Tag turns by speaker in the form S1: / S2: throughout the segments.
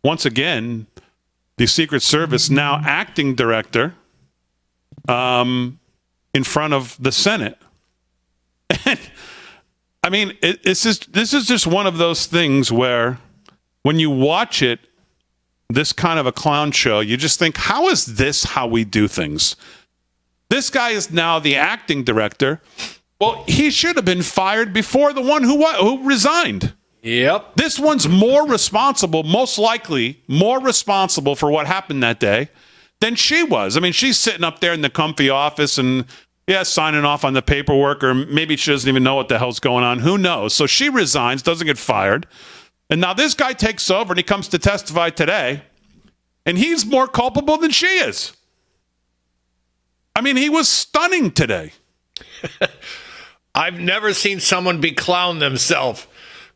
S1: once again, the Secret Service now acting director in front of the Senate. And, I mean, this is just one of those things where when you watch it, this kind of a clown show, you just think, how is this how we do things? This guy is now the acting director. Well, he should have been fired before the one who resigned.
S2: Yep.
S1: This one's more responsible, most likely more responsible for what happened that day than she was. I mean, she's sitting up there in the comfy office and, signing off on the paperwork, or maybe she doesn't even know what the hell's going on. Who knows? So she resigns, doesn't get fired. And now this guy takes over and he comes to testify today, and he's more culpable than she is. I mean, he was stunning today.
S2: I've never seen someone beclown themselves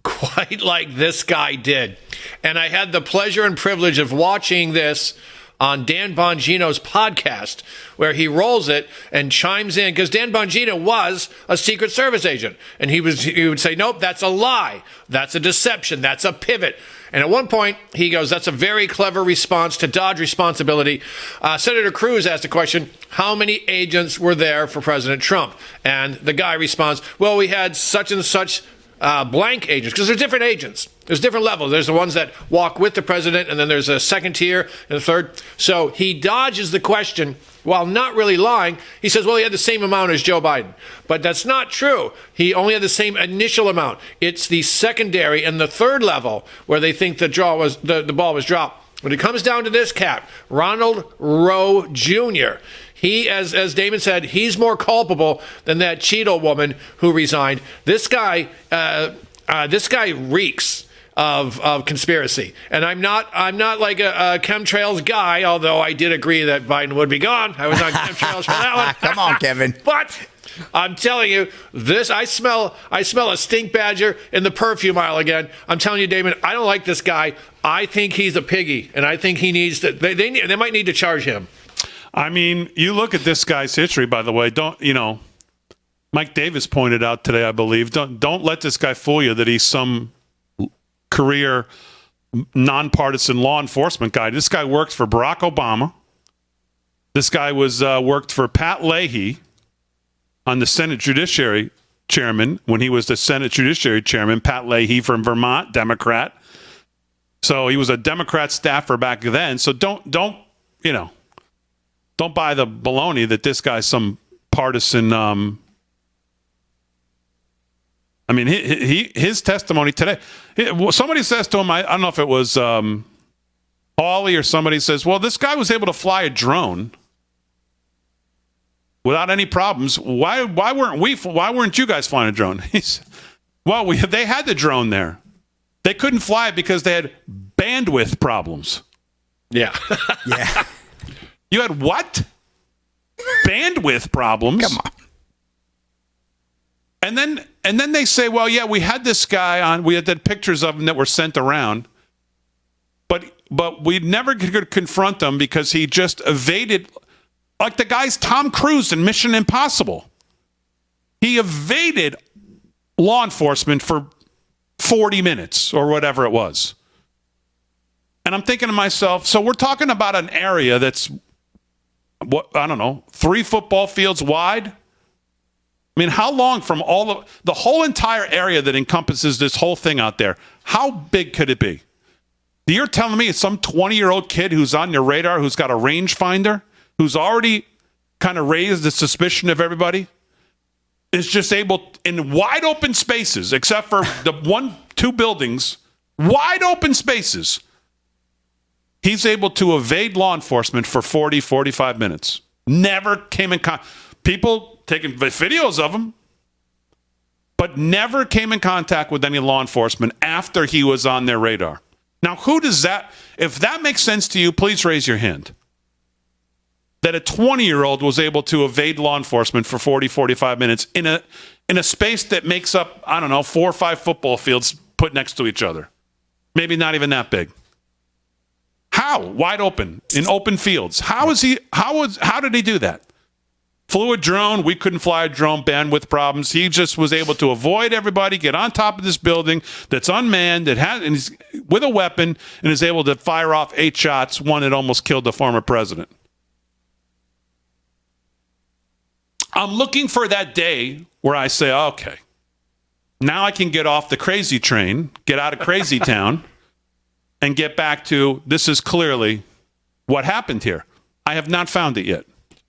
S2: quite like this guy did. And I had the pleasure and privilege of watching this on Dan Bongino's podcast, where he rolls it and chimes in, because Dan Bongino was a Secret Service agent. And he would say, nope, that's a lie. That's a deception. That's a pivot. And at one point, he goes, that's a very clever response to dodge responsibility. Senator Cruz asked the question, how many agents were there for President Trump? And the guy responds, well, we had such and such blank agents, because there's different agents. There's different levels. There's the ones that walk with the president, and then there's a second tier and a third. So he dodges the question while not really lying. He says, well, he had the same amount as Joe Biden. But that's not true. He only had the same initial amount. It's the secondary and the third level where they think the ball was dropped. When it comes down to this cat, Ronald Roe Jr., he, as Damon said, he's more culpable than that Cheatle woman who resigned. This guy reeks of conspiracy, and I'm not like a chemtrails guy. Although I did agree that Biden would be gone. I was on chemtrails for that one.
S3: Come on, Kevin.
S2: But I'm telling you, I smell a stink badger in the perfume aisle again. I'm telling you, Damon, I don't like this guy. I think he's a piggy, and I think he needs to. They might need to charge him.
S1: I mean, you look at this guy's history, by the way. Mike Davis pointed out today, I believe, don't let this guy fool you that he's some career nonpartisan law enforcement guy. This guy worked for Barack Obama. This guy worked for Pat Leahy on the Senate Judiciary Chairman when he was the Senate Judiciary Chairman. Pat Leahy from Vermont, Democrat. So he was a Democrat staffer back then. So don't buy the baloney that this guy's some partisan. I mean, his testimony today. Somebody says to him, I don't know if it was Hawley or somebody says, well, this guy was able to fly a drone without any problems. Why weren't you guys flying a drone? They had the drone there. They couldn't fly it because they had bandwidth problems.
S2: Yeah.
S3: Yeah.
S1: You had what? Bandwidth problems.
S3: Come on.
S1: And then they say, well, yeah, we had this guy on. We had pictures of him that were sent around, but we never could confront him because he just evaded, like the guy's Tom Cruise in Mission Impossible. He evaded law enforcement for 40 minutes or whatever it was. And I'm thinking to myself, so we're talking about an area that's, 3 football fields wide. I mean, how long from the whole entire area that encompasses this whole thing out there, how big could it be? You're telling me it's some 20-year-old kid who's on your radar, who's got a rangefinder, who's already kind of raised the suspicion of everybody, is just able, in wide open spaces, except for the 1-2 buildings, wide open spaces, he's able to evade law enforcement for 40, 45 minutes. Never came in contact. People taking videos of him, but never came in contact with any law enforcement after he was on their radar. Now, who does that, if that makes sense to you, please raise your hand. That a 20-year-old was able to evade law enforcement for 40, 45 minutes in a space that makes up, 4 or 5 football fields put next to each other. Maybe not even that big. How? Wide open, in open fields. How did he do that? flew a drone. We couldn't fly a drone, bandwidth problems. He just was able to avoid everybody, get on top of this building that's unmanned, and he's with a weapon, and is able to fire off 8 shots, one that almost killed the former president. I'm looking for that day where I say, okay, now I can get off the crazy train, get out of crazy town, and get back to this is clearly what happened here. I have not found it yet.